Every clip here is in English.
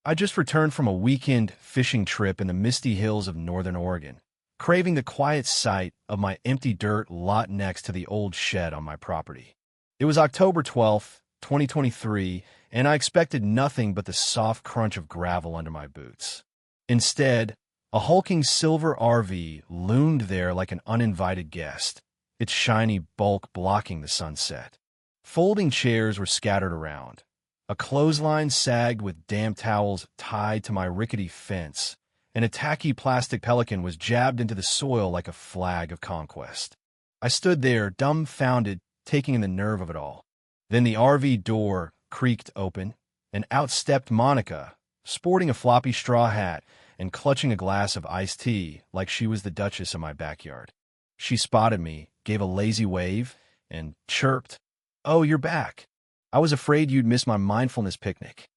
I just returned from a weekend fishing trip in the misty hills of northern Oregon, craving the quiet sight of my empty dirt lot next to the old shed on my property. It was October 12th, 2023, and I expected nothing but the soft crunch of gravel under my boots. Instead, a hulking silver RV loomed there like an uninvited guest, its shiny bulk blocking the sunset. Folding chairs were scattered around. A clothesline sagged with damp towels tied to my rickety fence, and a tacky plastic pelican was jabbed into the soil like a flag of conquest. I stood there, dumbfounded, taking in the nerve of it all. Then the RV door creaked open, and out stepped Monica, sporting a floppy straw hat and clutching a glass of iced tea like she was the Duchess of my backyard. She spotted me, gave a lazy wave, and chirped, "Oh, you're back. I was afraid you'd miss my mindfulness picnic."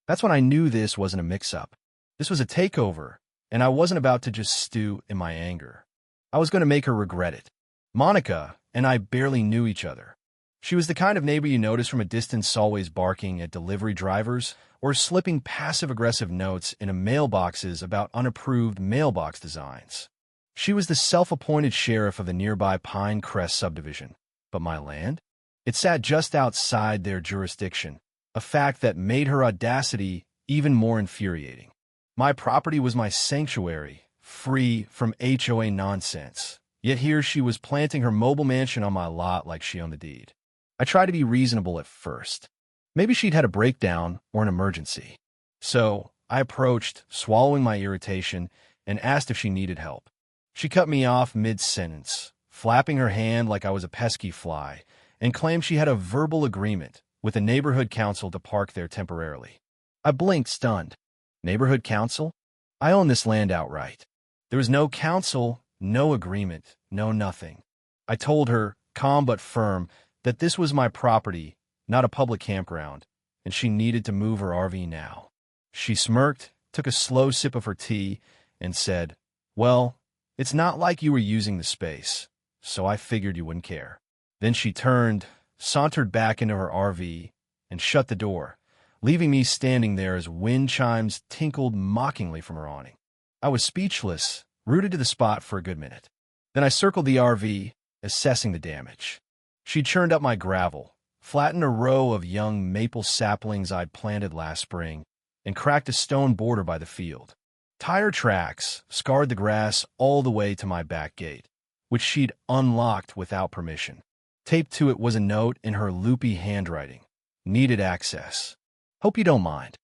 That's when I knew this wasn't a mix-up. This was a takeover, and I wasn't about to just stew in my anger. I was going to make her regret it. Monica and I barely knew each other. She was the kind of neighbor you notice from a distance, always barking at delivery drivers or slipping passive-aggressive notes in mailboxes about unapproved mailbox designs. She was the self-appointed sheriff of the nearby Pine Crest subdivision. But my land? It sat just outside their jurisdiction, a fact that made her audacity even more infuriating. My property was my sanctuary, free from HOA nonsense, yet here she was planting her mobile mansion on my lot like she owned the deed. I tried to be reasonable at first. Maybe she'd had a breakdown or an emergency. So I approached, swallowing my irritation, and asked if she needed help. She cut me off mid-sentence, flapping her hand like I was a pesky fly, and claimed she had a verbal agreement with the neighborhood council to park there temporarily. I blinked, stunned. Neighborhood council? I own this land outright. There was no council, no agreement, no nothing. I told her, calm but firm, that this was my property, not a public campground, and she needed to move her RV now. She smirked, took a slow sip of her tea, and said, "Well, it's not like you were using the space, so I figured you wouldn't care." Then she turned, sauntered back into her RV, and shut the door, leaving me standing there as wind chimes tinkled mockingly from her awning. I was speechless, rooted to the spot for a good minute. Then I circled the RV, assessing the damage. She churned up my gravel, flattened a row of young maple saplings I'd planted last spring, and cracked a stone border by the field. Tire tracks scarred the grass all the way to my back gate, which she'd unlocked without permission. Taped to it was a note in her loopy handwriting. Needed access. Hope you don't mind.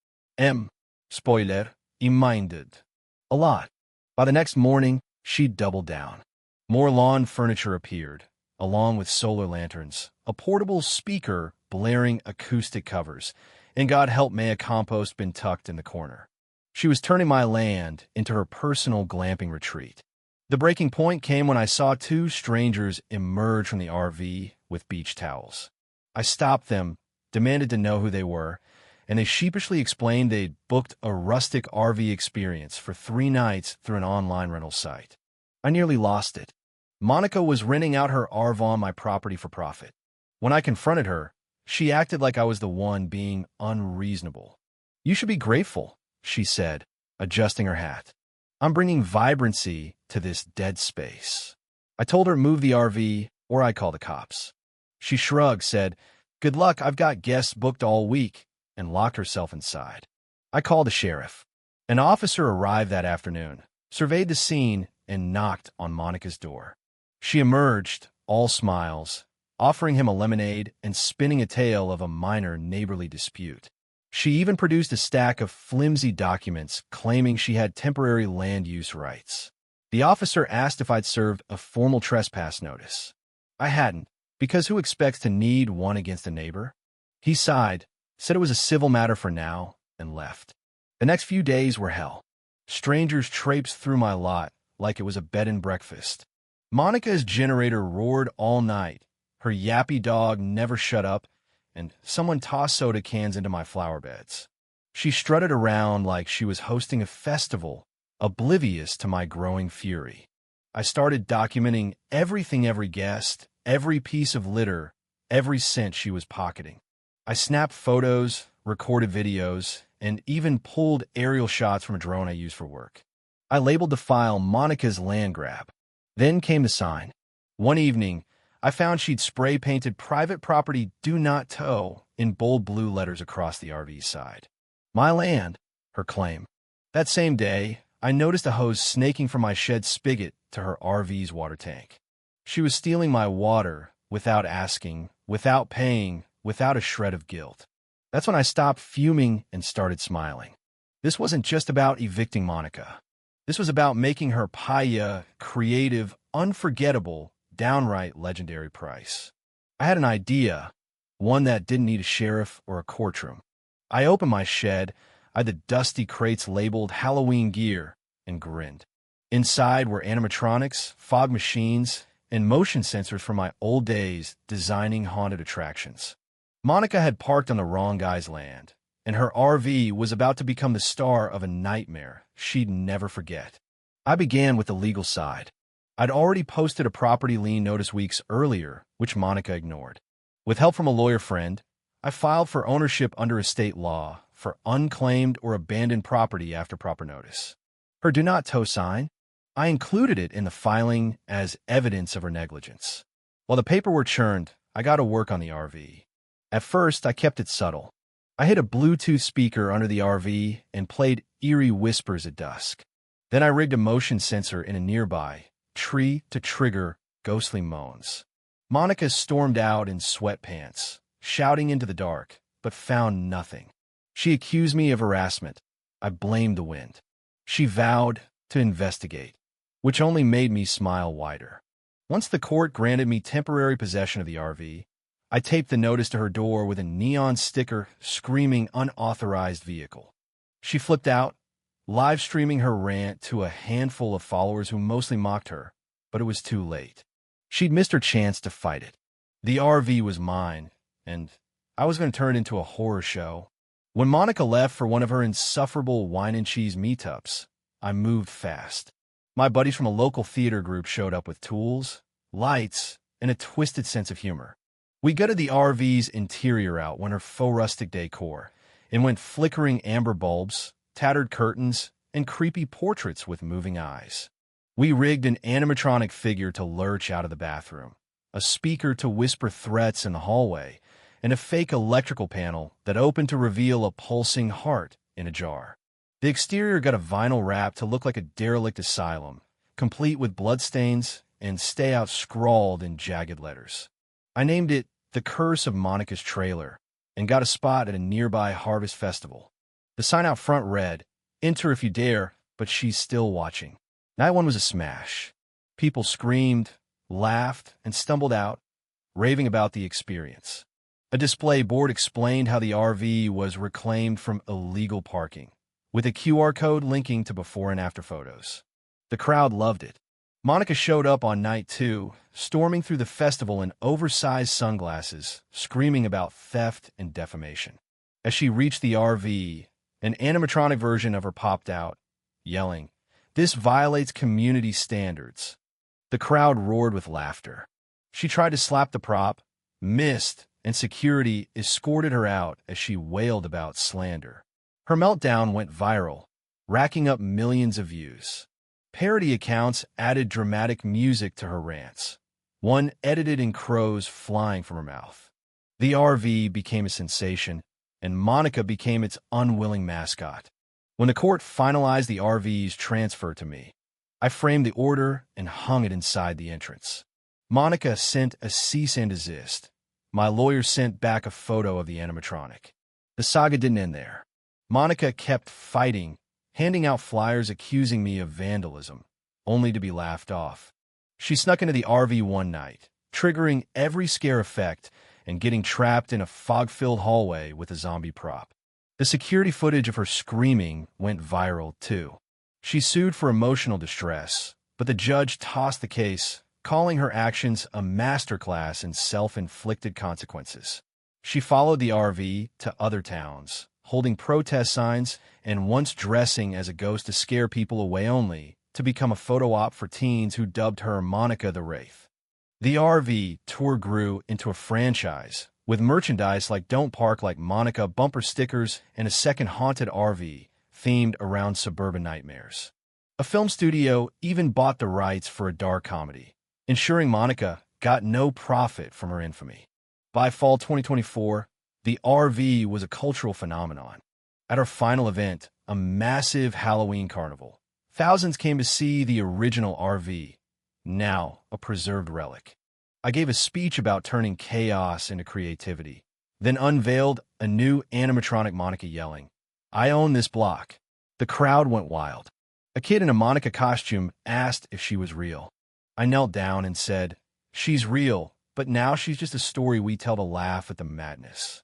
Spoiler, I minded. A lot. By the next morning, she'd doubled down. More lawn furniture appeared, along with solar lanterns, a portable speaker blaring acoustic covers, and God help may a compost bin tucked in the corner. She was turning my land into her personal glamping retreat. The breaking point came when I saw two strangers emerge from the RV with beach towels. I stopped them, demanded to know who they were, and they sheepishly explained they'd booked a rustic RV experience for 3 nights through an online rental site. I nearly lost it. Monica was renting out her RV on my property for profit. When I confronted her, she acted like I was the one being unreasonable. "You should be grateful," she said, adjusting her hat. "I'm bringing vibrancy to this dead space." I told her move the RV or I'd call the cops. She shrugged, said, "Good luck, I've got guests booked all week," and locked herself inside. I called the sheriff. An officer arrived that afternoon, surveyed the scene, and knocked on Monica's door. She emerged, all smiles, offering him a lemonade and spinning a tale of a minor neighborly dispute. She even produced a stack of flimsy documents claiming she had temporary land use rights. The officer asked if I'd served a formal trespass notice. I hadn't, because who expects to need one against a neighbor? He sighed, said it was a civil matter for now, and left. The next few days were hell. Strangers traipsed through my lot like it was a bed and breakfast. Monica's generator roared all night. Her yappy dog never shut up, and someone tossed soda cans into my flower beds. She strutted around like she was hosting a festival, oblivious to my growing fury. I started documenting everything every guest, every piece of litter, every cent she was pocketing. I snapped photos, recorded videos, and even pulled aerial shots from a drone I use for work. I labeled the file Monica's Land Grab. Then came the sign. One evening, I found she'd spray-painted "Private Property Do Not Tow" in bold blue letters across the RV's side. My land, her claim. That same day, I noticed a hose snaking from my shed spigot to her RV's water tank. She was stealing my water without asking, without paying, without a shred of guilt. That's when I stopped fuming and started smiling. This wasn't just about evicting Monica. This was about making her paya, creative, unforgettable, downright legendary price. I had an idea, one that didn't need a sheriff or a courtroom. I opened my shed, I had the dusty crates labeled Halloween gear, and grinned. Inside were animatronics, fog machines, and motion sensors from my old days designing haunted attractions. Monica had parked on the wrong guy's land, and her RV was about to become the star of a nightmare she'd never forget. I began with the legal side. I'd already posted a property lien notice weeks earlier, which Monica ignored. With help from a lawyer friend, I filed for ownership under estate law for unclaimed or abandoned property after proper notice. Her do not tow sign, I included it in the filing as evidence of her negligence. While the paperwork churned, I got to work on the RV. At first, I kept it subtle. I hid a Bluetooth speaker under the RV and played eerie whispers at dusk. Then I rigged a motion sensor in a nearby tree to trigger ghostly moans. Monica stormed out in sweatpants, shouting into the dark, but found nothing. She accused me of harassment. I blamed the wind. She vowed to investigate, which only made me smile wider. Once the court granted me temporary possession of the RV, I taped the notice to her door with a neon sticker screaming "Unauthorized Vehicle." She flipped out, live streaming her rant to a handful of followers who mostly mocked her, but it was too late. She'd missed her chance to fight it. The RV was mine, and I was going to turn it into a horror show. When Monica left for one of her insufferable wine and cheese meetups, I moved fast. My buddies from a local theater group showed up with tools, lights, and a twisted sense of humor. We gutted the RV's interior out when her faux rustic decor, and went flickering amber bulbs, tattered curtains, and creepy portraits with moving eyes. We rigged an animatronic figure to lurch out of the bathroom, a speaker to whisper threats in the hallway, and a fake electrical panel that opened to reveal a pulsing heart in a jar. The exterior got a vinyl wrap to look like a derelict asylum, complete with bloodstains and "Stay Out" scrawled in jagged letters. I named it The Curse of Monica's Trailer and got a spot at a nearby harvest festival. The sign out front read, "Enter if you dare, but she's still watching." Night one was a smash. People screamed, laughed, and stumbled out, raving about the experience. A display board explained how the RV was reclaimed from illegal parking, with a QR code linking to before and after photos. The crowd loved it. Monica showed up on night two, storming through the festival in oversized sunglasses, screaming about theft and defamation. As she reached the RV, an animatronic version of her popped out, yelling, "This violates community standards." The crowd roared with laughter. She tried to slap the prop, missed, and security escorted her out as she wailed about slander. Her meltdown went viral, racking up millions of views. Parody accounts added dramatic music to her rants. One edited in crows flying from her mouth. The RV became a sensation, and Monica became its unwilling mascot. When the court finalized the RV's transfer to me, I framed the order and hung it inside the entrance. Monica sent a cease and desist. My lawyer sent back a photo of the animatronic. The saga didn't end there. Monica kept fighting, handing out flyers accusing me of vandalism, only to be laughed off. She snuck into the RV one night, triggering every scare effect and getting trapped in a fog-filled hallway with a zombie prop. The security footage of her screaming went viral, too. She sued for emotional distress, but the judge tossed the case, calling her actions a masterclass in self-inflicted consequences. She followed the RV to other towns, holding protest signs and once dressing as a ghost to scare people away only to become a photo op for teens who dubbed her Monica the Wraith. The RV tour grew into a franchise, with merchandise like Don't Park Like Monica bumper stickers and a second haunted RV themed around suburban nightmares. A film studio even bought the rights for a dark comedy, ensuring Monica got no profit from her infamy. By fall 2024, the RV was a cultural phenomenon. At our final event, a massive Halloween carnival, thousands came to see the original RV, now a preserved relic. I gave a speech about turning chaos into creativity, then unveiled a new animatronic Monica yelling, "I own this block." The crowd went wild. A kid in a Monica costume asked if she was real. I knelt down and said, "She's real, but now she's just a story we tell to laugh at the madness."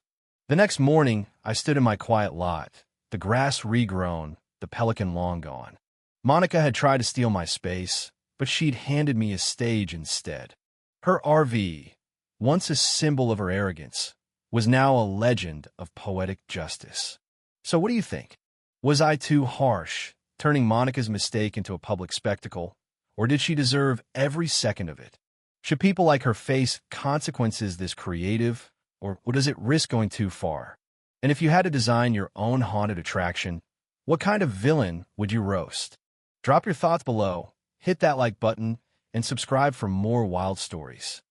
The next morning, I stood in my quiet lot, the grass regrown, the pelican long gone. Monica had tried to steal my space, but she'd handed me a stage instead. Her RV, once a symbol of her arrogance, was now a legend of poetic justice. So what do you think? Was I too harsh, turning Monica's mistake into a public spectacle, or did she deserve every second of it? Should people like her face consequences this creative, or does it risk going too far? And if you had to design your own haunted attraction, what kind of villain would you roast? Drop your thoughts below, hit that like button, and subscribe for more wild stories.